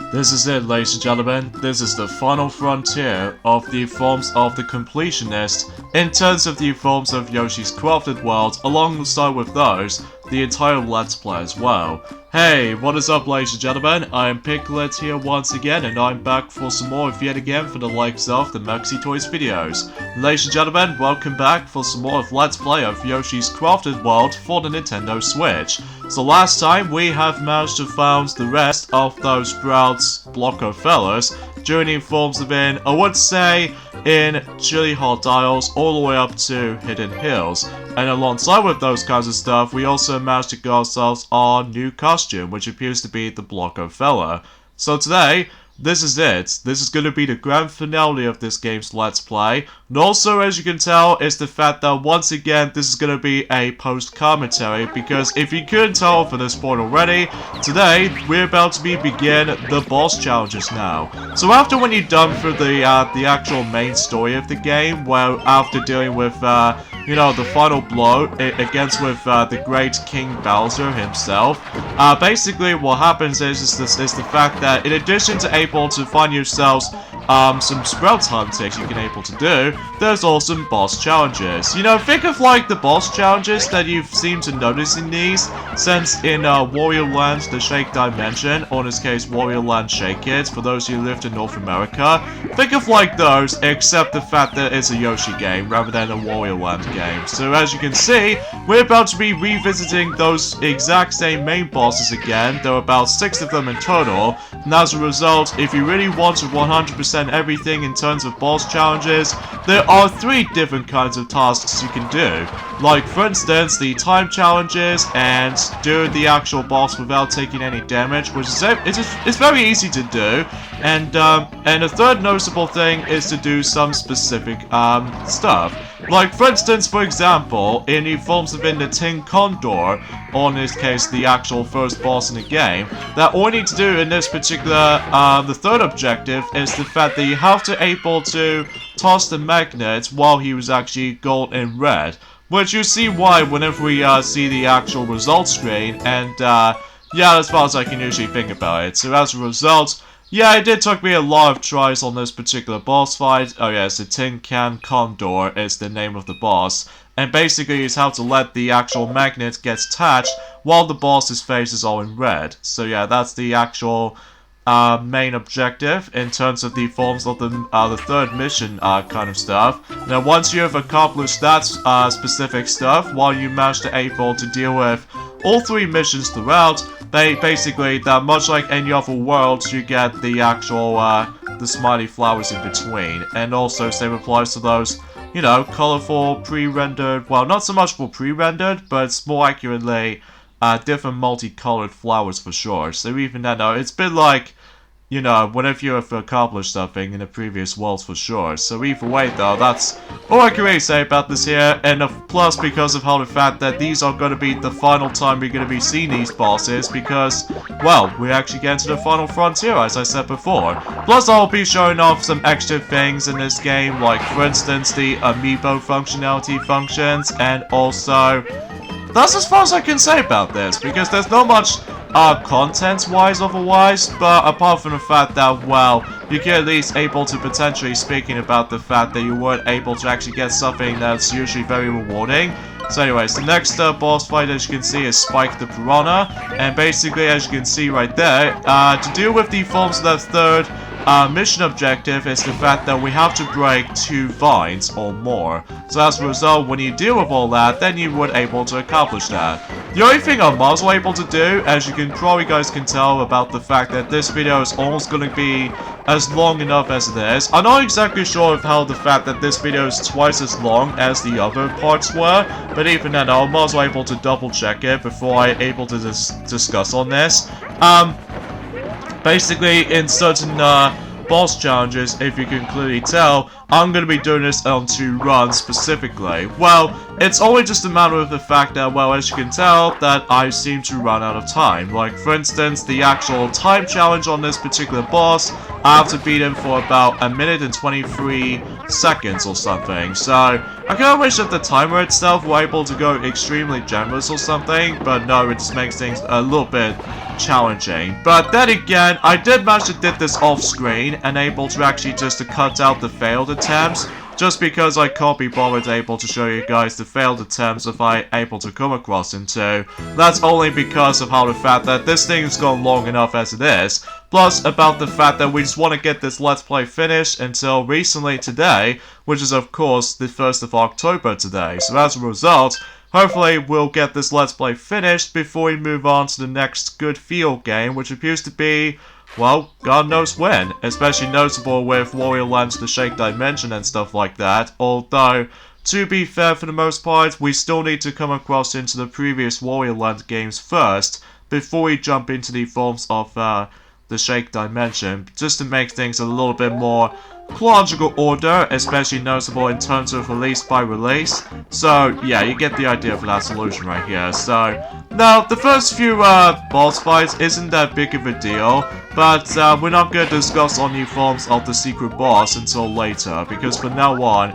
This is it, ladies and gentlemen. This is the final frontier of the forms of the completionist in terms of the forms of Yoshi's Crafted World, alongside with those, the entire Let's Play as well. Hey, what is up, ladies and gentlemen? I am Piglet here once again, and I'm back for some more of yet again for the likes of the Maxi Toys videos. Ladies and gentlemen, welcome back for some more of Let's Play of Yoshi's Crafted World for the Nintendo Switch. So last time, we have managed to found the rest of those Sprouts Blocker fellas, journeying forms within, I would say, in Chili Hot Isles all the way up to Hidden Hills. And alongside with those kinds of stuff, we also managed to get ourselves our new costume, which appears to be the Blocker fella. So today, this is it. This is going to be the grand finale of this game's Let's Play. And also, as you can tell, is the fact that once again, this is going to be a post-commentary, because if you couldn't tell from this point already, today, we're about to begin the boss challenges now. So after when you're done for the actual main story of the game, where after dealing with, you know, the final blow against with the great King Bowser himself, basically what happens is the fact that in addition to able to find yourselves some Sprouts hunting you can able to do, there's also some boss challenges. You know, think of like the boss challenges that you've seemed to notice in these, since in Wario Land the Shake Dimension, or in this case Wario Land Shake It, for those who lived in North America. Think of like those, except the fact that it's a Yoshi game rather than a Wario Land game. So as you can see, we're about to be revisiting those exact same main bosses again. There are about 6 of them in total, and as a result, if you really want to 100% everything in terms of boss challenges, there are 3 different kinds of tasks you can do. Like, for instance, the time challenges and do the actual boss without taking any damage, which is it's very easy to do. And a third noticeable thing is to do some specific stuff. Like, for instance, for example, in the forms within the Tin Condor, or in this case, the actual first boss in the game, that all you need to do in this particular, the third objective is the fact that you have to able to toss the magnet while he was actually gold and red. Which you see why whenever we see the actual results screen, and yeah, as far as I can usually think about it. So as a result, yeah, it did took me a lot of tries on this particular boss fight. Oh yes, the Tin Can Condor is the name of the boss. And basically you have to let the actual magnet get attached while the boss's face is all in red. So yeah, that's the actual main objective in terms of the forms of the third mission kind of stuff. Now once you have accomplished that specific stuff, while you manage to able to deal with all 3 missions throughout, basically that much like any other world, you get the actual the smiley flowers in between. And also same applies to those, you know, colorful pre-rendered, well, not so much for pre-rendered, but it's more accurately different multicolored flowers for sure. So even then, it's been like, you know, whenever you have accomplished something in the previous worlds for sure. So either way though, that's all I can really say about this here. And plus because of how the fact that these are going to be the final time we're going to be seeing these bosses, because, well, we actually get into the final frontier as I said before. Plus I'll be showing off some extra things in this game, like for instance the amiibo functionality functions, and also that's as far as I can say about this, because there's not much content-wise otherwise, but apart from the fact that, well, you can at least able to potentially speaking about the fact that you weren't able to actually get something that's usually very rewarding. So anyways, the next boss fight, as you can see, is Spike the Piranha, and basically, as you can see right there, to deal with the forms of that third mission objective is the fact that we have to break 2 vines or more. So as a result, when you deal with all that, then you would able to accomplish that. The only thing I'm also able to do, as you can probably guys can tell about the fact that this video is almost going to be as long enough as it is. I'm not exactly sure of how the fact that this video is twice as long as the other parts were, but even then I'm also able to double check it before I'm able to discuss on this. Basically, in certain boss challenges, if you can clearly tell, I'm going to be doing this on 2 runs specifically. Well, it's only just a matter of the fact that, well, as you can tell, that I seem to run out of time. Like, for instance, the actual time challenge on this particular boss, I have to beat him for about 1 minute and 23 seconds or something. So, I kind of wish that the timer itself were able to go extremely generous or something, but no, it just makes things a little bit challenging. But then again, I did manage to did this off screen and able to actually just to cut out the failed attempts. Just because I can't be bothered able to show you guys the failed attempts if I able to come across into. That's only because of how the fact that this thing has gone long enough as it is. Plus about the fact that we just want to get this Let's Play finished until recently today, which is of course the 1st of October today. So as a result, hopefully we'll get this Let's Play finished before we move on to the next good field game, which appears to be, well, God knows when, especially notable with Warrior Lands the Shake Dimension and stuff like that, although, to be fair for the most part, we still need to come across into the previous Warrior Land games first, before we jump into the forms of the Shake Dimension, just to make things a little bit more chronological order, especially noticeable in terms of release by release. So yeah, you get the idea for that solution right here. So now the first few boss fights isn't that big of a deal, but we're not going to discuss all new forms of the secret boss until later, because from now on,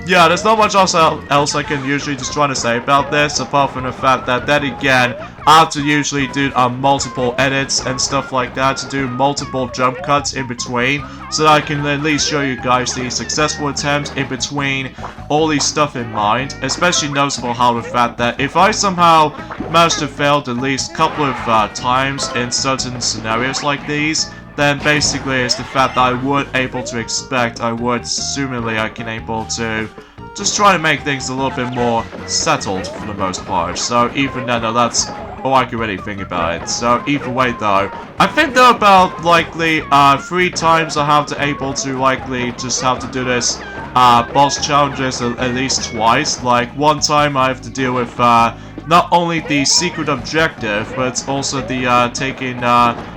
yeah, there's not much else I can usually just try to say about this, apart from the fact that then again, I have to usually do multiple edits and stuff like that, to do multiple jump cuts in between, so that I can at least show you guys the successful attempts in between all these stuff in mind. Especially noticeable how the fact that if I somehow manage to fail at least a couple of times in certain scenarios like these, then basically it's the fact that I would able to expect, I would assumingly I can able to just try to make things a little bit more settled for the most part. So even then, that's all I can really think about it. So either way though, I think there are about likely 3 times I have to able to likely just have to do this boss challenges at least twice. Like one time I have to deal with not only the secret objective, but also the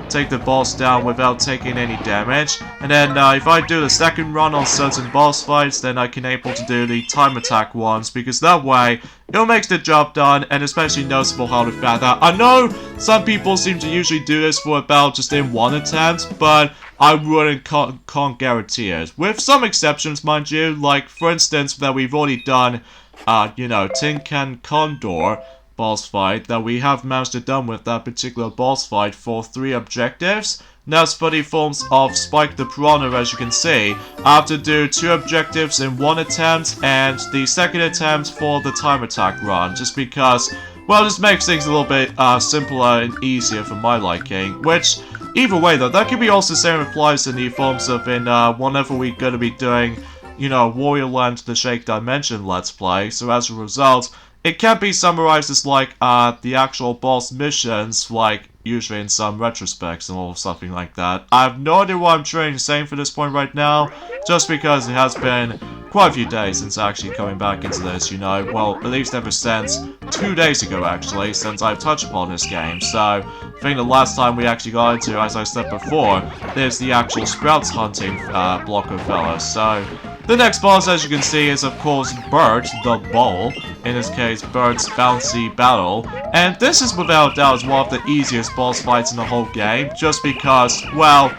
take the boss down without taking any damage. And then if I do the second run on certain boss fights, then I can able to do the time attack ones, because that way it'll make the job done. And especially noticeable how the fact that I know some people seem to usually do this for about just in one attempt, but I wouldn't can't guarantee it. With some exceptions, mind you, like for instance that we've already done, you know, Tin Can Condor boss fight that we have managed to done with that particular boss fight for 3 objectives. Now as for the forms of Spike the Piranha, as you can see, I have to do 2 objectives in 1 attempt, and the second attempt for the time attack run, just because, well, this makes things a little bit simpler and easier for my liking, which, either way though, that could be also the same applies in the forms of whenever we're going to be doing, you know, Warrior Land the Shake Dimension Let's Play. So as a result, it can be summarized as like the actual boss missions, like usually in some retrospects and all something like that. I have no idea what I'm trying to say for this point right now, just because it has been quite a few days since actually coming back into this, you know, well, at least ever since 2 days ago actually, since I've touched upon this game. So I think the last time we actually got into, as I said before, there's the actual Sprouts hunting block of fellas. So the next boss, as you can see, is of course Bert the Bull, in this case Bert's Bouncy Battle, and this is without doubt one of the easiest boss fights in the whole game, just because, well,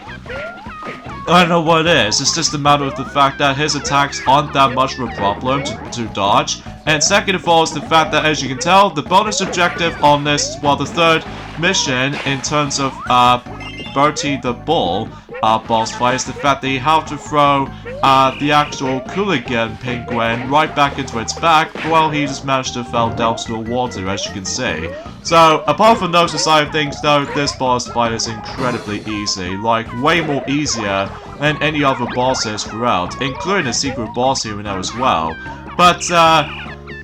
I don't know what it is, it's just a matter of the fact that his attacks aren't that much of a problem to dodge, and second of all is the fact that, as you can tell, the bonus objective on this, well, the 3rd mission in terms of Bertie the Bull boss fight is the fact that you have to throw the actual Cooligan penguin right back into its back while he just managed to fall down to the water, as you can see. So, apart from those side of things though, this boss fight is incredibly easy, like way more easier than any other bosses throughout, including the secret boss here and there as well. But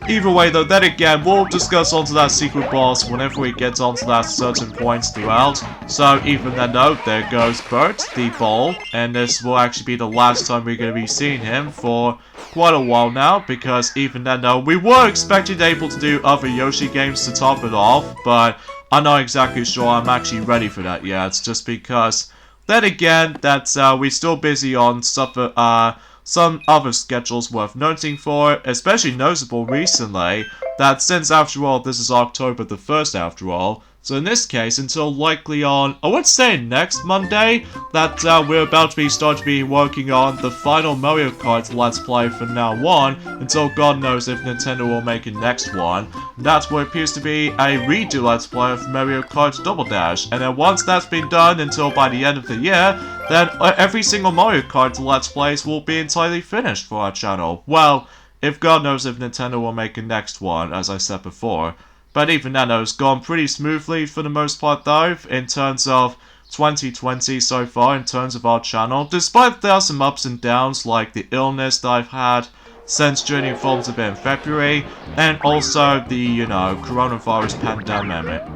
either way though, then again, we'll discuss onto that secret boss whenever we get onto that certain points throughout. So even then though, there goes Bert, the Bull, and this will actually be the last time we're going to be seeing him for quite a while now, because even then though, we were expected able to do other Yoshi games to top it off, but I'm not exactly sure I'm actually ready for that yet. It's just because, then again, that's we're still busy on some other schedules worth noting for, especially noticeable recently, that since after all this is October the 1st after all, So in this case, until likely on, I would say next Monday, that we're about to start to be working on the final Mario Kart Let's Play from now on, until God knows if Nintendo will make a next one. That's what appears to be a redo Let's Play of Mario Kart Double Dash, and then once that's been done until by the end of the year, then every single Mario Kart Let's Plays will be entirely finished for our channel. Well, if God knows if Nintendo will make a next one, as I said before. But even then, it's gone pretty smoothly for the most part though, in terms of 2020 so far, in terms of our channel. Despite there are some ups and downs, like the illness that I've had since Journey Informs a bit in February, and also the, coronavirus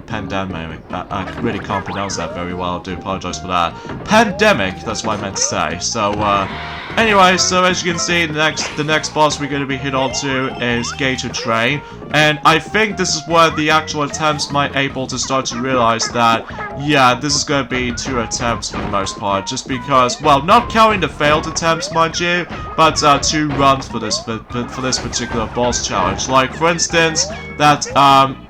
pandemic. I really can't pronounce that very well, I do apologize for that. Pandemic, that's what I meant to say. So, anyway, so as you can see, the next boss we're going to be hit onto is Gator Train, and I think this is where the actual attempts might able to start to realize that, yeah, this is going to be 2 attempts for the most part, just because, well, not counting the failed attempts, mind you, but 2 runs for this particular boss challenge. Like, for instance, that,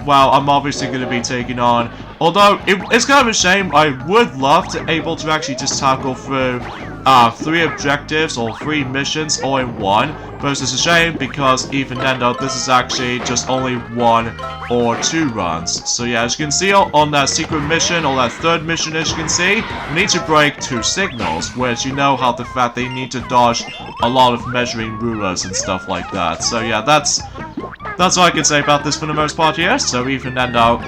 well, I'm obviously going to be taking on, although it's kind of a shame, I would love to able to actually just tackle through 3 objectives or 3 missions all in one, but it's a shame because even then though, this is actually just only 1 or 2 runs. So yeah, as you can see on that secret mission, or that 3rd mission as you can see, we need to break 2 signals, which you know how the fact they need to dodge a lot of measuring rulers and stuff like that. So yeah, that's all I can say about this for the most part here. So even then though,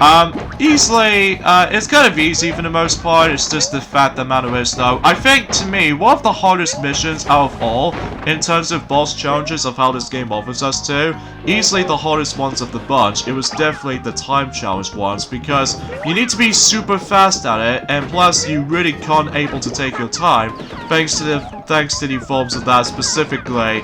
easily, it's kind of easy for the most part. It's just the fact the matter is though, I think to me, one of the hardest missions out of all, in terms of boss challenges of how this game offers us to, easily the hardest ones of the bunch, it was definitely the time challenge ones, because you need to be super fast at it, and plus you really can't able to take your time, thanks to the forms of that, specifically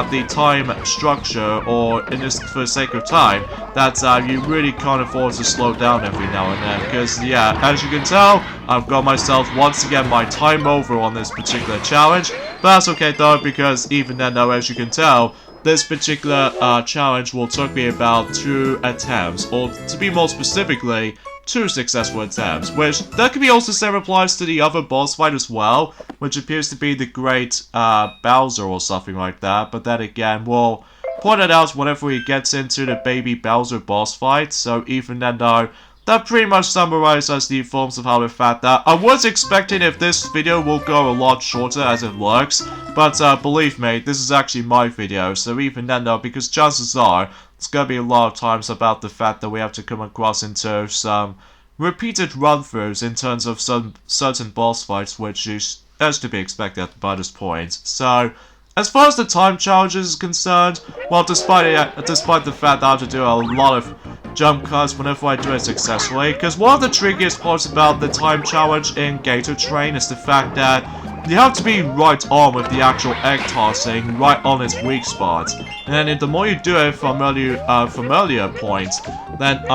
the time structure, or in this, for the sake of time, that you really can't afford to slow down every now and then, because yeah, as you can tell, I've got myself once again my time over on this particular challenge, but that's okay though, because even then though, as you can tell, this particular challenge will take me about 2 attempts, or to be more specifically, 2 successful attempts, which that could be also same applies to the other boss fight as well, which appears to be the Great Bowser or something like that, but then again, we'll point it out whenever he gets into the Baby Bowser boss fight, so even then though, that pretty much summarizes the forms of how the fact that I was expecting if this video will go a lot shorter as it looks, but believe me, this is actually my video, so even then though, because chances are, it's gonna be a lot of times about the fact that we have to come across into some repeated run-throughs in terms of some certain boss fights, which is as to be expected by this point. So, as far as the time challenges is concerned, well, despite the fact that I have to do a lot of jump cuts whenever I do it successfully, because one of the trickiest parts about the time challenge in Gator Train is the fact that you have to be right on with the actual egg tossing, right on its weak spots. And then the more you do it from earlier points, then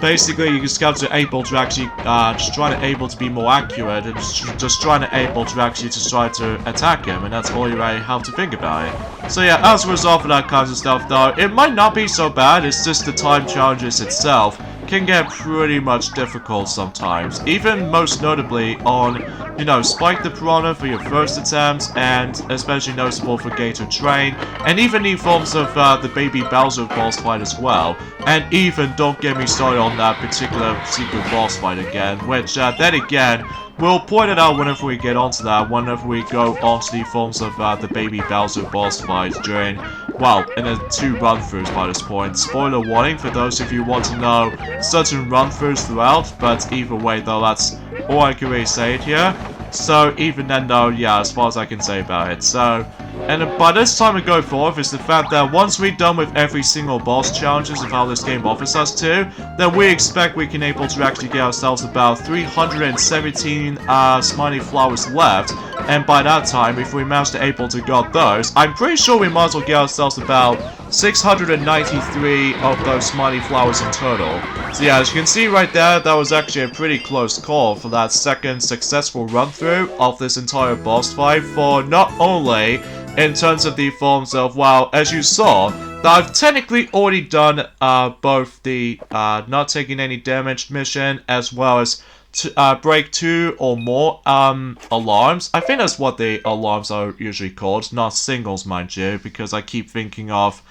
basically you just have to able to actually just trying to able to be more accurate, and just trying to able to actually just try to attack him, and that's all you really have to think about it. So yeah, as a result of that kind of stuff though, it might not be so bad, it's just the time challenges itself can get pretty much difficult sometimes, even most notably on, Spike the Piranha for your first attempt, and especially noticeable for Gator Train, and even the forms of the Baby Bowser boss fight as well, and even don't get me started on that particular secret boss fight again, which then again, we'll point it out whenever we get onto that, whenever we go onto the forms of the Baby Bowser boss fight during, well, in the 2 run-throughs by this point. Spoiler warning for those of you who want to know certain run-throughs throughout, but either way though, that's all I can really say it here. So even then though, yeah, as far as I can say about it. So, and by this time we go forth is the fact that once we're done with every single boss challenges of how this game offers us to, then we expect we can able to actually get ourselves about 317 smiley flowers left, and by that time, if we manage to able to get those, I'm pretty sure we might as well get ourselves about 693 of those smiley flowers in total. So yeah, as you can see right there, that was actually a pretty close call for that second successful run-through of this entire boss fight, for not only in terms of the forms of, well, as you saw, I've technically already done both the not taking any damage mission as well as break 2 or more alarms. I think that's what the alarms are usually called, not singles, mind you, because I keep thinking of,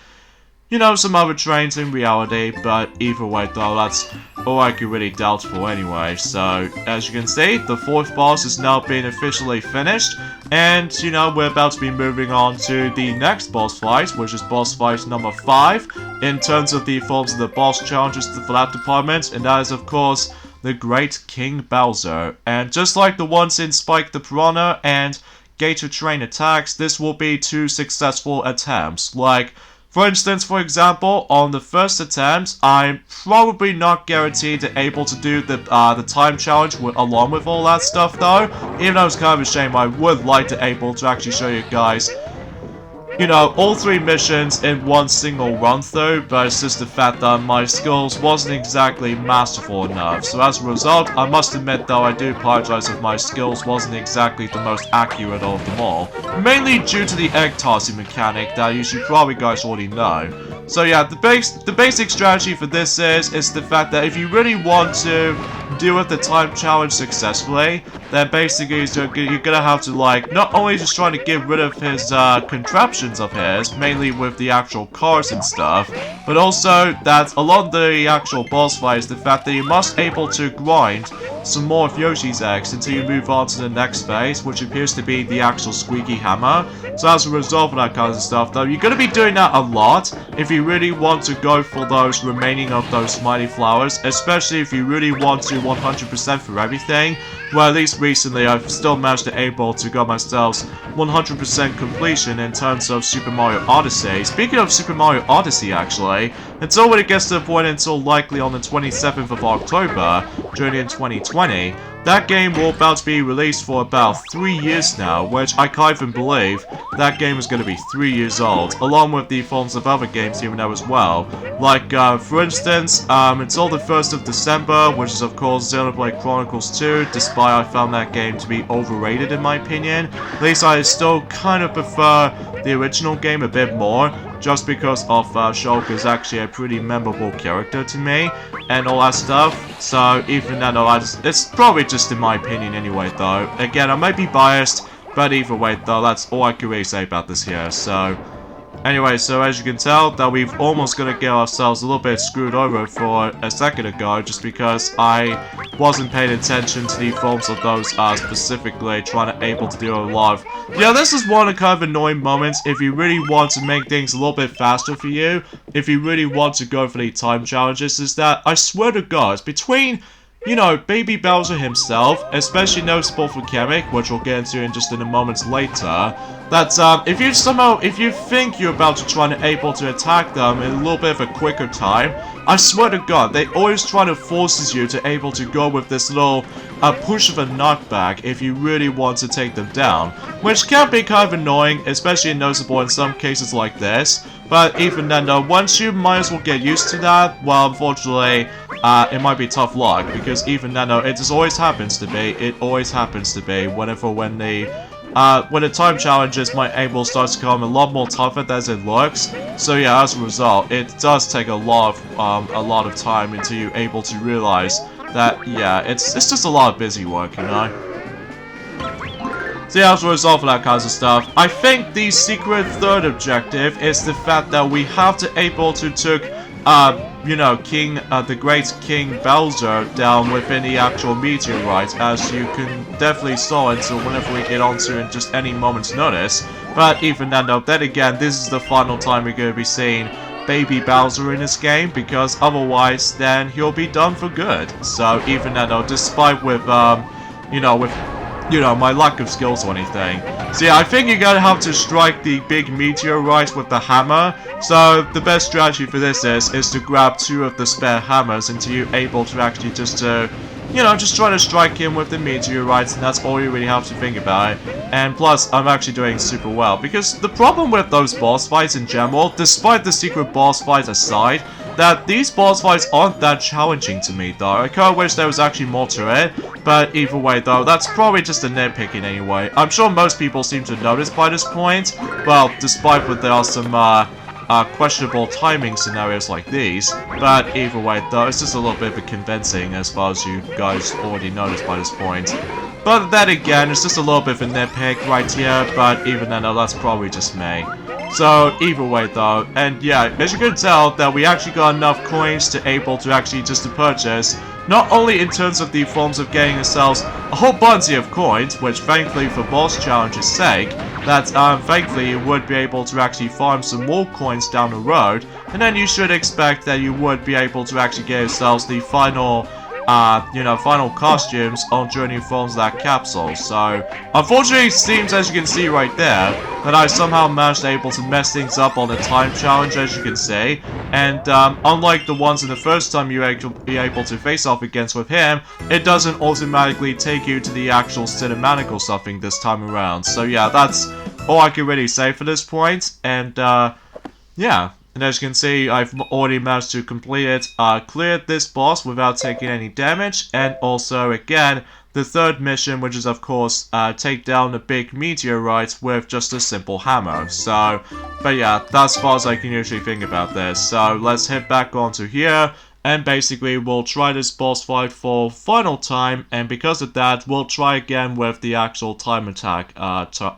you know, some other trains in reality, but either way though, that's all I could really doubtful anyway. So, as you can see, the 4th boss has now been officially finished, and, you know, we're about to be moving on to the next boss fight, which is boss fight number 5, in terms of the forms of the boss challenges for that department, and that is, of course, the Great King Bowser. And just like the ones in Spike the Piranha and Gator Train attacks, this will be 2 successful attempts. Like, for instance, for example, on the first attempt, I'm probably not guaranteed to able to do the time challenge along with all that stuff though. Even though it's kind of a shame, I would like to able to actually show you guys, you know, all 3 missions in one single run through, but it's just the fact that my skills wasn't exactly masterful enough. So as a result, I must admit though, I do apologize if my skills wasn't exactly the most accurate of them all. Mainly due to the egg tossing mechanic that you should probably guys already know. So yeah, the basic strategy for this is the fact that if you really want to deal with the time challenge successfully, then basically you're gonna have to, like, not only just trying to get rid of his contraptions of his, mainly with the actual cars and stuff, but also that along the actual boss fight is the fact that you must able to grind some more of Yoshi's eggs until you move on to the next phase, which appears to be the actual squeaky hammer. So as a result of that kind of stuff though, you're gonna be doing that a lot if you really want to go for those remaining of those smiley flowers, especially if you really want to 100% for everything. Well, at least recently I've still managed to able to go myself 100% completion in terms of Super Mario Odyssey. Speaking of Super Mario Odyssey actually, until when it gets to the point until likely on the 27th of October, during in 2020, that game will about to be released for about 3 years now, which I can't even believe that game is going to be 3 years old, along with the forms of other games even though as well. Like, for instance, until the 1st of December, which is of course Xenoblade Chronicles 2, despite I found that game to be overrated in my opinion. At least I still kind of prefer the original game a bit more, just because of Shulk is actually a pretty memorable character to me, and all that stuff. So even then, it's probably just in my opinion anyway though. Again, I might be biased, but either way though, that's all I can really say about this here. So anyway, so as you can tell, that we've almost gonna get ourselves a little bit screwed over for a second ago, just because I wasn't paying attention to the forms of those specifically, trying to able to do a lot of... Yeah, this is one of the kind of annoying moments if you really want to make things a little bit faster for you, if you really want to go for the time challenges, is that, I swear to God, between, you know, Baby Bowser himself, especially noticeable for Kamek, which we'll get into in just in a moment later, that if you think you're about to try and able to attack them in a little bit of a quicker time, I swear to God, they always try to forces you to able to go with this little push of a knockback if you really want to take them down, which can be kind of annoying, especially noticeable in some cases like this. But even then though, once you might as well get used to that, well, unfortunately, it might be tough luck, because even then though, it just always happens to be, when the time challenges might able starts to become a lot more tougher than it looks. So yeah, as a result, it does take a lot of time until you're able to realize that, yeah, it's just a lot of busy work, you know? So yeah, as a result of that kinds of stuff, I think the secret third objective is the fact that we have to able to took, you know, the Great King Bowser down within the actual meteorite, as you can definitely saw until whenever we get onto in just any moment's notice. But even then though, then again, this is the final time we're going to be seeing Baby Bowser in this game, because otherwise then he'll be done for good. So even then though, despite with, you know, my lack of skills or anything. So yeah, I think you're gonna have to strike the big meteorite with the hammer. So the best strategy for this is to grab 2 of the spare hammers until you're able to actually just just try to strike him with the meteorites, and that's all you really have to think about. And plus, I'm actually doing super well, because the problem with those boss fights in general, despite the secret boss fights aside, that these boss fights aren't that challenging to me though. I kinda wish there was actually more to it, but either way though, that's probably just a nitpicking anyway. I'm sure most people seem to notice by this point. Well, despite that there are some questionable timing scenarios like these. But either way though, it's just a little bit of convincing as far as you guys already noticed by this point. But then again, it's just a little bit of a nitpick right here, but even then, that's probably just me. So, either way though, and yeah, as you can tell, that we actually got enough coins to able to actually just to purchase, not only in terms of the forms of getting ourselves a whole bunch of coins, which thankfully for boss challenge's sake, that thankfully you would be able to actually farm some more coins down the road, and then you should expect that you would be able to actually get yourselves the final final costumes on Journey Forms that capsule. So, unfortunately, it seems, as you can see right there, that I somehow managed able to mess things up on the time challenge, as you can see. And, unlike the ones in the first time you be able to face off against with him, it doesn't automatically take you to the actual cinematic or something this time around. So yeah, that's all I can really say for this point. And, yeah. And as you can see, I've already managed to complete it, cleared this boss without taking any damage, and also, again, the third mission, which is, of course, take down a big meteorite with just a simple hammer. So, but yeah, that's as far as I can usually think about this. So, let's head back onto here, and basically, we'll try this boss fight for final time, and because of that, we'll try again with the actual time attack,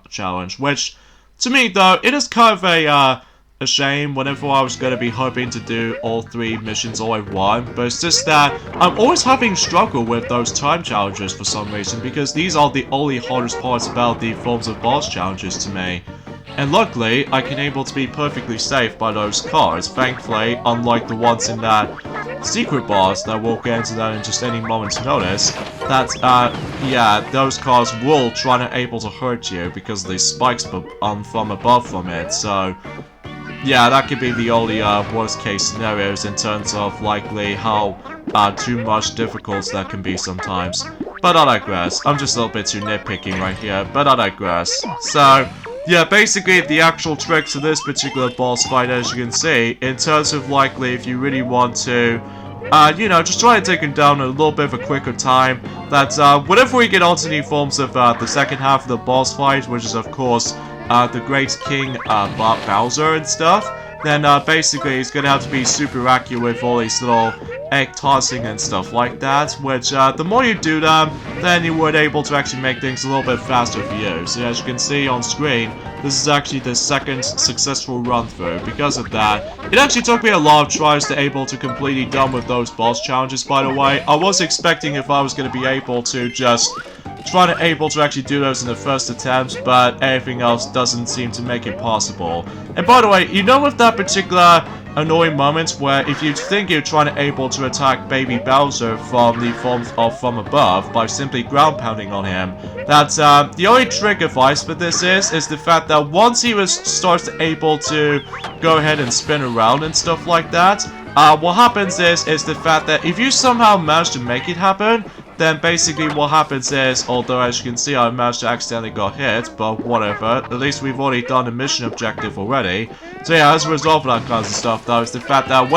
challenge, which, to me, though, it is kind of a shame whenever I was going to be hoping to do all 3 missions all at once, but it's just that I'm always having struggle with those time challenges for some reason, because these are the only hardest parts about the forms of boss challenges to me. And luckily, I can able to be perfectly safe by those cars, thankfully, unlike the ones in that secret boss that we'll get into that in just any moment's notice, that, yeah, those cars will try to able to hurt you because of the spikes from above from it, so yeah, that could be the only worst case scenarios in terms of likely how too much difficult that can be sometimes. But I digress. I'm just a little bit too nitpicking right here, but I digress. So, yeah, basically the actual tricks of this particular boss fight, as you can see, in terms of likely if you really want to, just try to take him down a little bit of a quicker time, that whenever we get onto the forms of the second half of the boss fight, which is of course the Great King Bowser and stuff, then basically he's gonna have to be super accurate with all these little egg tossing and stuff like that, which the more you do them, then you would able to actually make things a little bit faster for you. So as you can see on screen, this is actually the second successful run through. Because of that, it actually took me a lot of tries to able to completely done with those boss challenges, by the way. I was expecting if I was going to be able to just try to able to actually do those in the first attempt, but everything else doesn't seem to make it possible. And by the way, you know, with that particular annoying moment where if you think you're trying to able to attack baby Bowser from the forms of from above by simply ground pounding on him, that's the only trick advice for this is the fact that once he starts to able to go ahead and spin around and stuff like that, what happens is the fact that if you somehow manage to make it happen, then basically what happens is, although as you can see I managed to accidentally got hit, but whatever, at least we've already done the mission objective already. So yeah, as a result of that kind of stuff though, is the fact that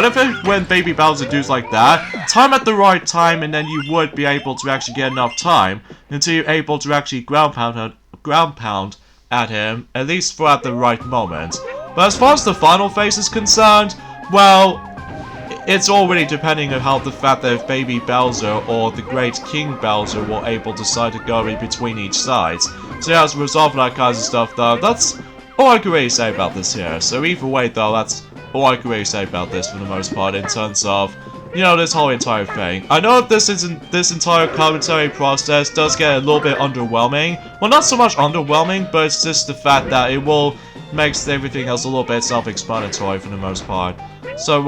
when baby Bowser does like that, time at the right time, and then you would be able to actually get enough time until you're able to actually ground pound at him, at least for at the right moment. But as far as the final phase is concerned, well, it's already depending on how the fact that if baby Bowser or the Great King Bowser were able to decide to go in between each side. So yeah, as a result of that kind of stuff though, that's all I can really say about this here. So either way though, that's all I can really say about this for the most part in terms of, you know, this whole entire thing. I know this entire commentary process does get a little bit underwhelming. Well, not so much underwhelming, but it's just the fact that it will makes everything else a little bit self-explanatory for the most part. So,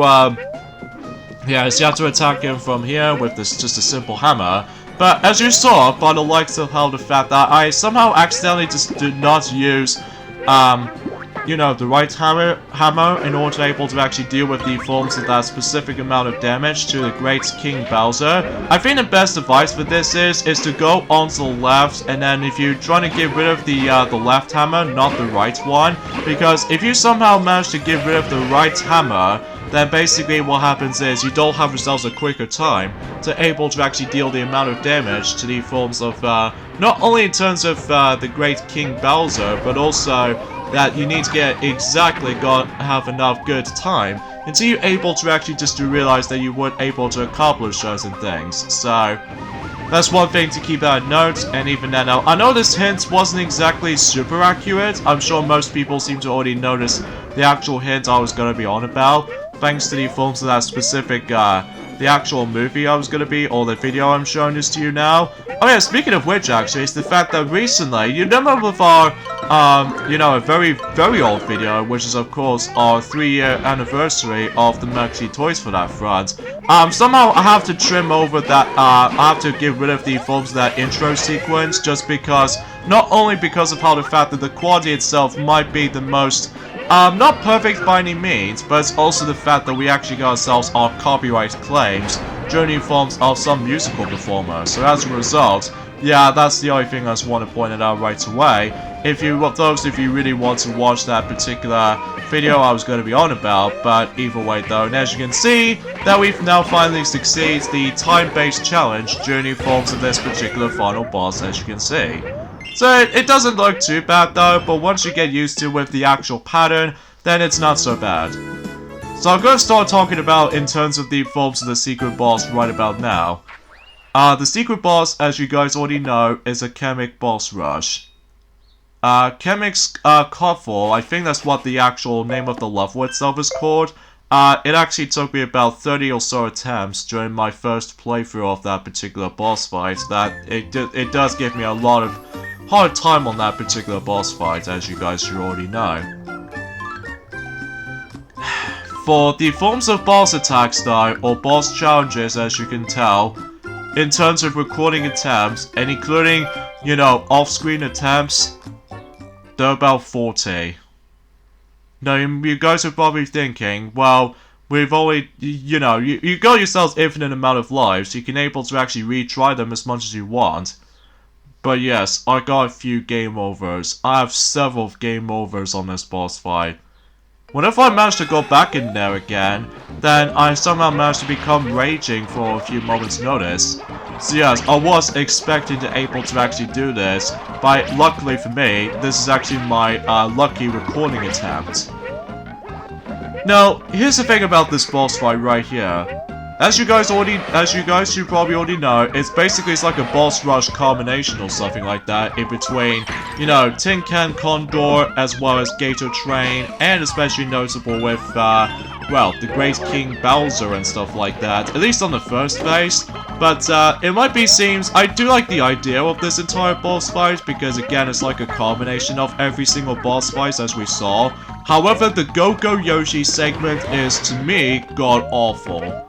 yeah, so you have to attack him from here with this just a simple hammer. But as you saw by the likes of how the fact that I somehow accidentally just did not use, you know, the right hammer in order to be able to actually deal with the forms of that specific amount of damage to the Great King Bowser. I think the best advice for this is to go onto the left, and then if you're trying to get rid of the left hammer, not the right one, because if you somehow manage to get rid of the right hammer, then basically what happens is you don't have yourselves a quicker time to able to actually deal the amount of damage to the forms of, not only in terms of the Great King Bowser, but also that you need to get exactly have enough good time until you're able to actually just to realize that you weren't able to accomplish certain things. So that's one thing to keep that in note, and even then, now, I know this hint wasn't exactly super accurate. I'm sure most people seem to already notice the actual hint I was going to be on about, thanks to the films of that specific, the actual movie I was going to be, or the video I'm showing this to you now. Oh yeah, speaking of which, actually, it's the fact that recently, you remember with our, you know, a very, very old video, which is, of course, our 3-year anniversary of the Maxi Toys for that front. Somehow I have to trim over that, I have to get rid of the forms of that intro sequence, just because, not only because of how the fact that the quality itself might be the most, not perfect by any means, but it's also the fact that we actually got ourselves our copyright claims during the forms of some musical performers. So as a result, yeah, that's the only thing I just want to point it out right away. If you really want to watch that particular video I was going to be on about, but either way though, and as you can see, that we've now finally succeeded the time-based challenge during the forms of this particular final boss, as you can see. So it doesn't look too bad though, but once you get used to with the actual pattern, then it's not so bad. So I'm going to start talking about in terms of the forms of the secret boss right about now. The secret boss, as you guys already know, is a chemic boss rush. Chemic's Cuffle, I think that's what the actual name of the level itself is called. It actually took me about 30 or so attempts during my first playthrough of that particular boss fight. That it does give me a lot of hard time on that particular boss fight, as you guys should already know. For the forms of boss attacks though, or boss challenges, as you can tell, in terms of recording attempts, and including, you know, off-screen attempts, they're about 40. Now, you guys are probably thinking, well, we've only, you know, you got yourselves infinite amount of lives, so you can able to actually retry them as much as you want. But yes, I got a few game overs. I have several game overs on this boss fight. Whenever I manage to go back in there again, then I somehow managed to become raging for a few moments notice. So yes, I was expecting to able to actually do this, but luckily for me, this is actually my lucky recording attempt. Now, here's the thing about this boss fight right here. As you guys should probably already know, it's like a boss rush combination or something like that in between, you know, Tin Can Condor as well as Gator Train, and especially notable with, well, the Great King Bowser and stuff like that, at least on the first phase. But, it might be seems, I do like the idea of this entire boss fight, because again, it's like a combination of every single boss fight as we saw. However, the Go-Go Yoshi segment is, to me, god-awful.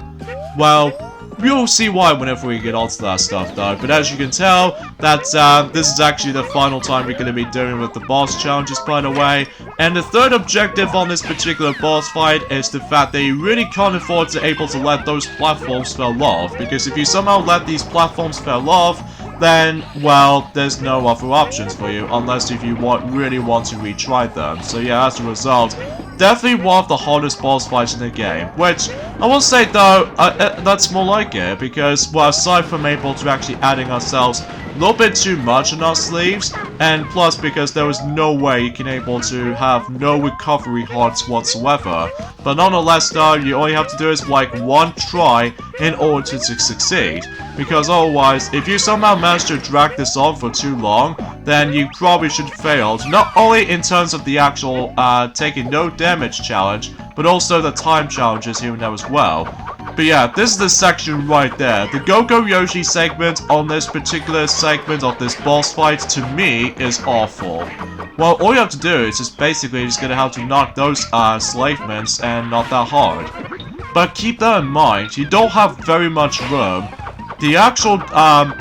Well, you'll see why whenever we get onto that stuff though, but as you can tell, that's, this is actually the final time we're going to be doing with the boss challenges, by the way. And the third objective on this particular boss fight is the fact that you really can't afford to able to let those platforms fall off, because if you somehow let these platforms fall off, then, well, there's no other options for you, unless if you really want to retry them. So yeah, as a result, definitely one of the hardest boss fights in the game, which, I will say though, that's more like it, because, well, aside from able to actually adding ourselves a little bit too much in our sleeves, and plus because there was no way you can able to have no recovery hearts whatsoever. But nonetheless though, you all you have to do is like one try in order to succeed. Because otherwise, if you somehow manage to drag this on for too long, then you probably should fail, not only in terms of the actual taking no damage challenge, but also the time challenges here and there as well. But yeah, this is the section right there. The Go-Go Yoshi segment on this particular segment of this boss fight, to me, is awful. Well, all you have to do is just basically just gonna have to knock those slavements, and not that hard. But keep that in mind, you don't have very much room. The actual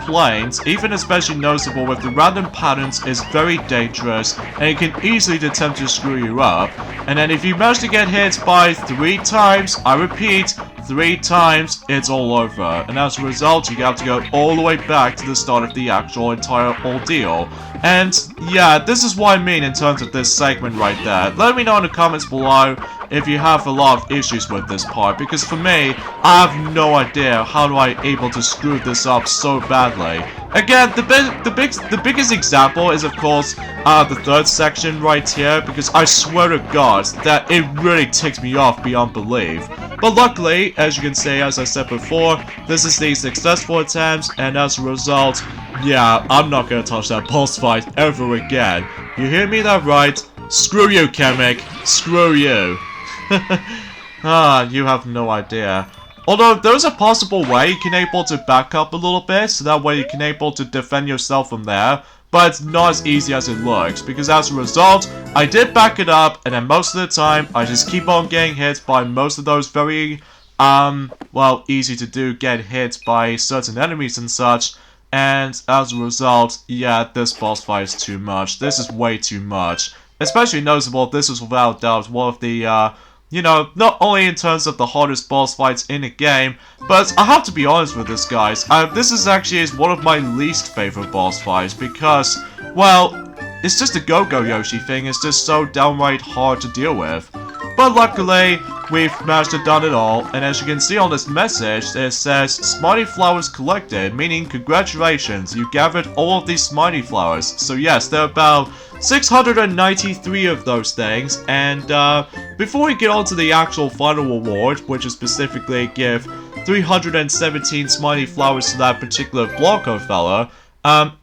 planes, even especially noticeable with the random patterns, is very dangerous, and it can easily attempt to screw you up. And then if you manage to get hit by 3 times, I repeat, 3 times, it's all over. And as a result, you have to go all the way back to the start of the actual entire ordeal. And yeah, this is what I mean in terms of this segment right there. Let me know in the comments below if you have a lot of issues with this part, because for me, I have no idea how do I able to screw this up so badly. Again, the biggest example is of course the third section right here, because I swear to God that it really ticked me off beyond belief. But luckily, as you can see, as I said before, this is the successful attempt, and as a result, yeah, I'm not gonna touch that boss fight ever again. You hear me that right? Screw you, Kamek. Screw you. You have no idea. Although, there's a possible way you can able to back up a little bit, so that way you can able to defend yourself from there. But it's not as easy as it looks, because as a result, I did back it up, and then most of the time, I just keep on getting hit by most of those very, well, easy to do, get hit by certain enemies and such. And as a result, yeah, this boss fight is too much. This is way too much. Especially noticeable, this is without doubt one of the, you know, not only in terms of the hardest boss fights in the game, but I have to be honest with this, guys. This is actually one of my least favorite boss fights because, well, it's just the Go-Go Yoshi thing. It's just so downright hard to deal with. But luckily, we've managed to done it all, and as you can see on this message, it says, Smiley Flowers collected, meaning congratulations, you gathered all of these Smiley Flowers. So yes, there are about 693 of those things, and before we get on to the actual final award, which is specifically give 317 Smiley Flowers to that particular Blanco fella,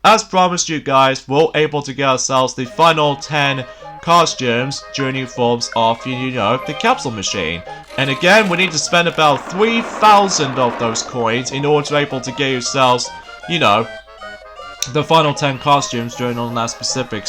as promised you guys, we're able to get ourselves the final 10 costumes during new forms of, you know, the capsule machine. And again, we need to spend about 3,000 of those coins in order to be able to get yourselves, you know, the final 10 costumes during on that specific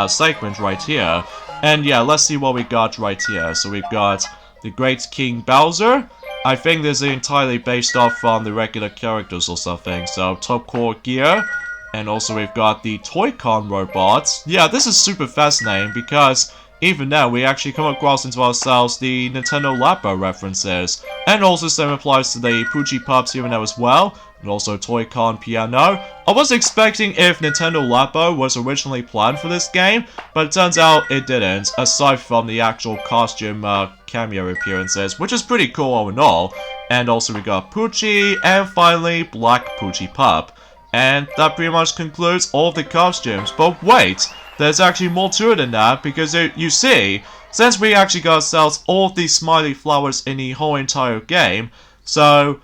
segment right here. And yeah, let's see what we got right here. So we've got the Great King Bowser. I think this is entirely based off from the regular characters or something. So top core gear. And also we've got the Toy-Con robots. Yeah, this is super fascinating because even now we actually come across into ourselves the Nintendo Labo references. And also same applies to the Poochie Pups here and there as well. And also Toy-Con piano. I was expecting if Nintendo Labo was originally planned for this game, but it turns out it didn't, aside from the actual costume cameo appearances, which is pretty cool all in all. And also we got Poochie, and finally Black Poochie Pup. And that pretty much concludes all of the costumes. But wait, there's actually more to it than that, because you see, since we actually got ourselves all of these Smiley Flowers in the whole entire game, so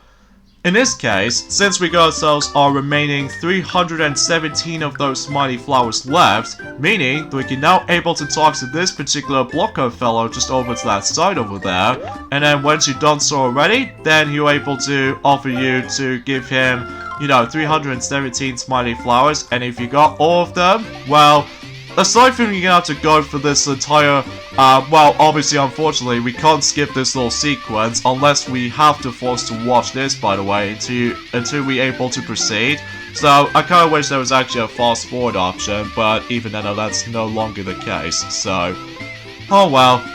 in this case, since we got ourselves our remaining 317 of those Smiley Flowers left, meaning that we can now able to talk to this particular Blanco fellow just over to that side over there, and then once you've done so already, then he'll able to offer you to give him, you know, 317 Smiley Flowers, and if you got all of them, well, aside from you gonna have to go for this entire, well, obviously, unfortunately, we can't skip this little sequence unless we have to force to watch this, by the way, until we able to proceed. So, I kinda wish there was actually a fast forward option, but even then, that's no longer the case, so, oh well.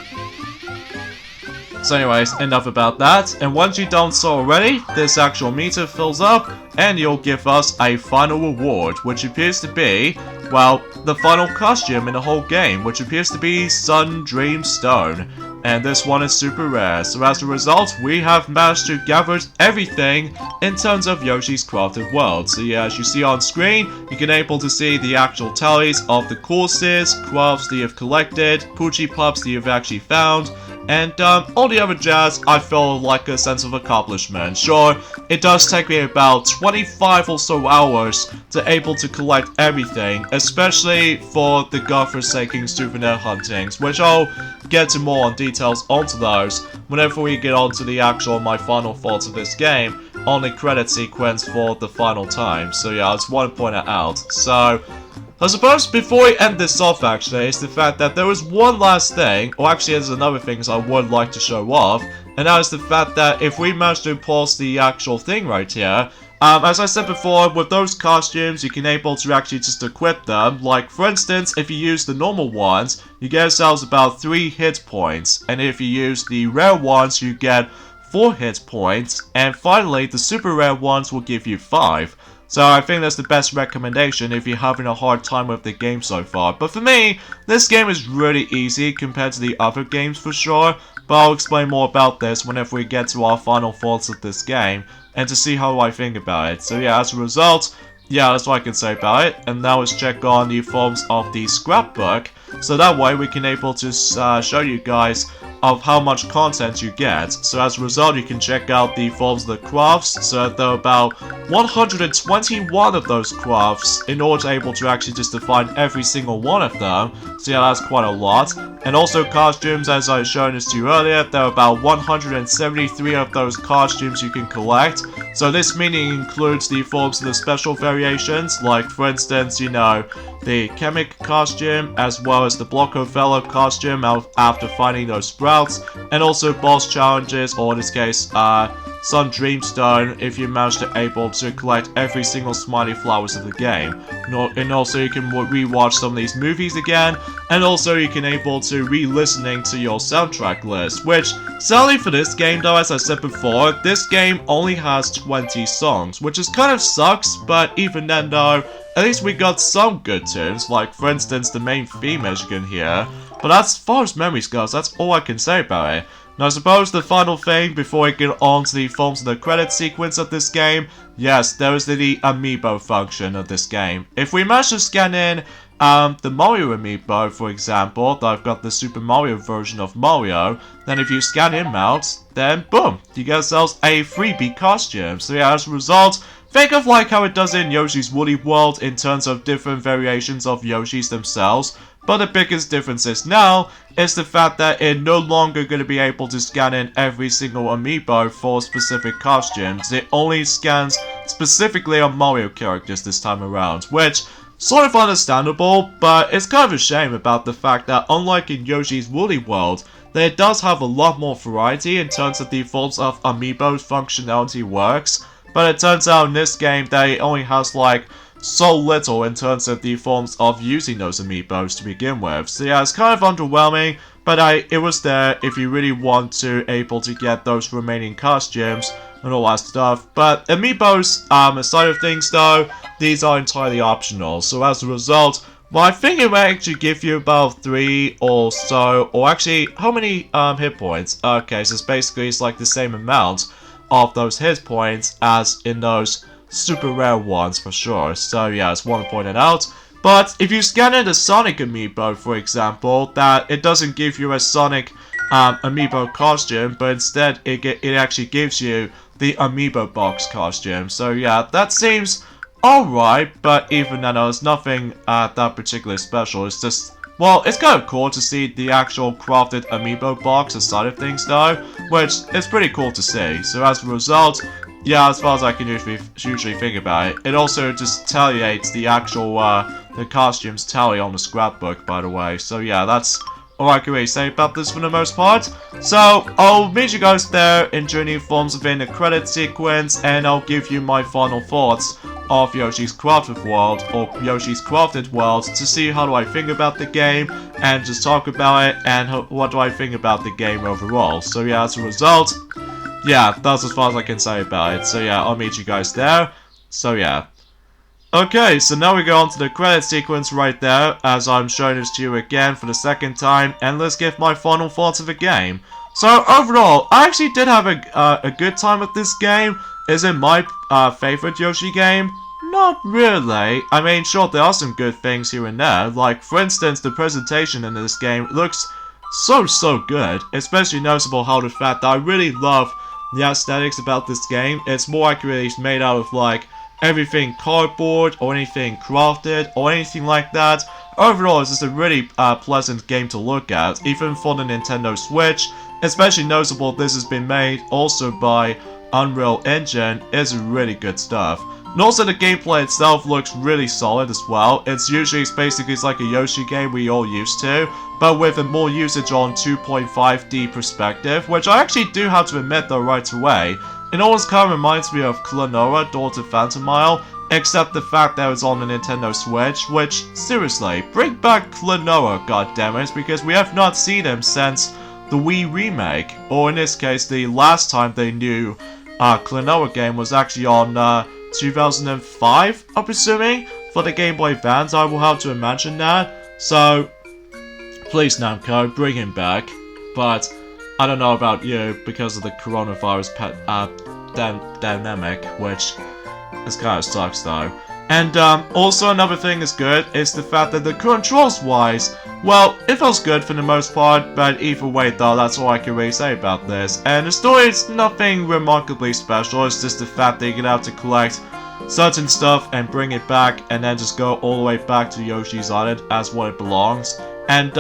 So anyways, enough about that, and once you've done so already, this actual meter fills up, and you'll give us a final reward, which appears to be, well, the final costume in the whole game, which appears to be Sun Dream Stone. And this one is super rare, so as a result, we have managed to gather everything in terms of Yoshi's Crafted World. So yeah, as you see on screen, you can able to see the actual tallies of the courses, crafts that you've collected, Poochie Pups that you've actually found, and all the other jazz. I feel like a sense of accomplishment. Sure, it does take me about 25 or so hours to able to collect everything, especially for the godforsaken souvenir huntings, which I'll get to more on details onto those whenever we get on to the actual my final thoughts of this game on the credit sequence for the final time. So yeah, I just want to point it out. So I suppose before we end this off actually, is the fact that there was one last thing, or actually there's another thing I would like to show off, and that is the fact that if we manage to pause the actual thing right here, as I said before, with those costumes, you can able to actually just equip them. Like, for instance, if you use the normal ones, you get yourselves about 3 hit points, and if you use the rare ones, you get 4 hit points, and finally, the super rare ones will give you 5. So I think that's the best recommendation if you're having a hard time with the game so far. But for me, this game is really easy compared to the other games for sure. but I'll explain more about this whenever we get to our final thoughts of this game, and to see how I think about it. So yeah, as a result, yeah, that's what I can say about it. And now let's check on the forms of the scrapbook, so that way we can able to show you guys of how much content you get. So as a result, you can check out the forms of the crafts. So there are about 121 of those crafts in order to able to actually just define every single one of them. So yeah, that's quite a lot. And also costumes, as I shown this to you earlier, there are about 173 of those costumes you can collect. So this meaning includes the forms of the special variations, like for instance, you know, the Chemic costume, as well as the Blockovello costume after finding those sprouts, and also boss challenges, or in this case, some Dreamstone if you manage to able to collect every single Smiley Flowers of the game. And also you can rewatch some of these movies again, and also you can able to re-listening to your soundtrack list, which, sadly for this game though, as I said before, this game only has 20 songs, which is kind of sucks, but even then though, at least we got some good tunes, like for instance the main theme as you can hear. But as far as memories goes, that's all I can say about it. Now I suppose the final thing before we get on to the forms of the credit sequence of this game, yes, there is the amiibo function of this game. If we manage to scan in the Mario amiibo, for example, that I've got the Super Mario version of Mario, then if you scan him out, then boom, you get yourselves a freebie costume. So yeah, as a result, think of like how it does in Yoshi's Woolly World in terms of different variations of Yoshis themselves. But the biggest difference is now is the fact that it's no longer going to be able to scan in every single amiibo for specific costumes. It only scans specifically on Mario characters this time around, which sort of understandable, but it's kind of a shame about the fact that unlike in Yoshi's Woolly World, that it does have a lot more variety in terms of the forms of amiibo functionality works. But it turns out in this game that it only has like so little in terms of the forms of using those amiibos to begin with. So yeah, it's kind of underwhelming, but it was there if you really want to able to get those remaining costumes and all that stuff. But amiibos, aside of things though, these are entirely optional. So as a result, well, I think it might actually give you about 3 or so, or actually, how many hit points? Okay, so it's like the same amount of those hit points as in those super rare ones for sure. So yeah, I just want to point it out. But if you scan in the Sonic amiibo, for example, that it doesn't give you a Sonic amiibo costume, but instead it actually gives you the amiibo box costume. So yeah, that seems alright, but even then there's nothing that particularly special. It's just, well, it's kind of cool to see the actual crafted amiibo box aside of things though, which is pretty cool to see. So as a result, yeah, as far as I can usually think about it, it also just talliates the actual, the costumes tally on the scrapbook, by the way. So yeah, that's all I can really say about this for the most part. So, I'll meet you guys there in Journey Forms within the credit sequence, and I'll give you my final thoughts of Yoshi's Crafted World, or Yoshi's Crafted World, to see how do I think about the game, and just talk about it, and what do I think about the game overall. So yeah, as a result, yeah, that's as far as I can say about it. So yeah, I'll meet you guys there. So yeah. Okay, so now we go on to the credit sequence right there, as I'm showing this to you again for the second time, and let's give my final thoughts of the game. So overall, I actually did have a good time with this game. Is it my favorite Yoshi game? Not really. I mean, sure, there are some good things here and there. Like, for instance, the presentation in this game looks so good. Especially noticeable how the fact that I really love the aesthetics about this game. It's more accurately made out of, like, everything cardboard, or anything crafted, or anything like that. Overall, it's just a really pleasant game to look at, even for the Nintendo Switch. Especially noticeable this has been made also by Unreal Engine. It's really good stuff. And also the gameplay itself looks really solid as well. It's basically like a Yoshi game we all used to, but with a more usage on 2.5D perspective, which I actually do have to admit though right away. It always kind of reminds me of Klonoa, Door to Phantomile, except the fact that it's on the Nintendo Switch, which, seriously, bring back Klonoa, goddammit, because we have not seen him since the Wii remake, or in this case, the last time they knew Klonoa game was actually on 2005, I'm assuming, for the Game Boy Advance. I will have to imagine that. So, please Namco, bring him back. But I don't know about you, because of the coronavirus dynamic, which this kind of sucks though. And also another thing is good is the fact that the controls wise, well, it feels good for the most part, but either way though, that's all I can really say about this. And the story is nothing remarkably special, it's just the fact that you're gonna have to collect certain stuff and bring it back and then just go all the way back to Yoshi's Island as what it belongs. And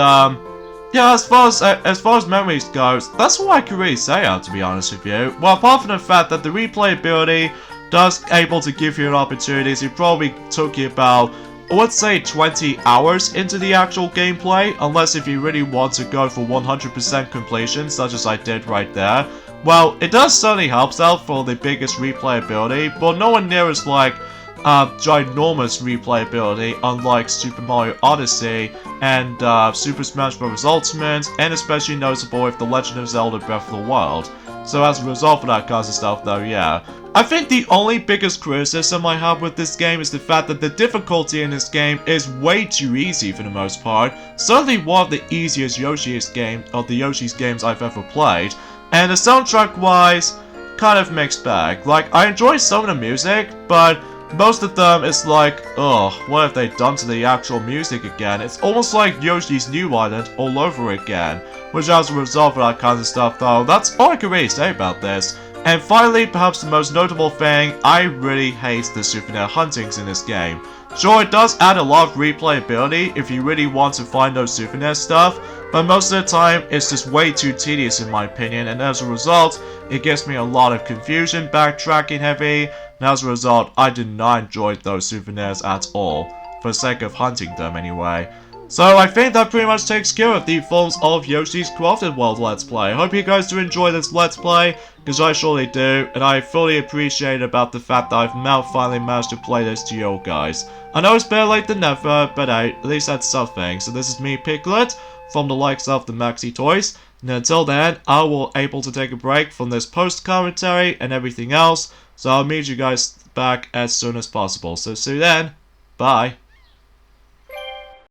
yeah, as far as memories goes, that's all I can really say out, to be honest with you. Well, apart from the fact that the replayability does able to give you an opportunity, so it probably took you about, I would say 20 hours into the actual gameplay, unless if you really want to go for 100% completion, such as I did right there. Well, it does certainly helps out for the biggest replayability, but no one near as like ginormous replayability, unlike Super Mario Odyssey and Super Smash Bros. Ultimate, and especially noticeable with The Legend of Zelda Breath of the Wild. So as a result of that kind of stuff though, yeah. I think the only biggest criticism I have with this game is the fact that the difficulty in this game is way too easy for the most part. Certainly one of the easiest Yoshi's games I've ever played. And the soundtrack wise, kind of mixed bag. Like, I enjoy some of the music, but most of them is like, ugh, what have they done to the actual music again? It's almost like Yoshi's New Island all over again. Which as a result of that kind of stuff though, that's all I can really say about this. And finally, perhaps the most notable thing, I really hate the souvenir huntings in this game. Sure, it does add a lot of replayability if you really want to find those souvenir stuff, but most of the time, it's just way too tedious in my opinion, and as a result, it gives me a lot of confusion, backtracking heavy, and as a result, I did not enjoy those souvenirs at all, for the sake of hunting them anyway. So I think that pretty much takes care of the forms of Yoshi's Crafted World Let's Play. I hope you guys do enjoy this Let's Play, because I surely do, and I fully appreciate about the fact that I've now finally managed to play this to you guys. I know it's better late than never, but hey, at least that's something. So this is me, Piglet, from the likes of the Maxi Toys, and until then, I will able to take a break from this post-commentary and everything else, so I'll meet you guys back as soon as possible. So see you then, bye.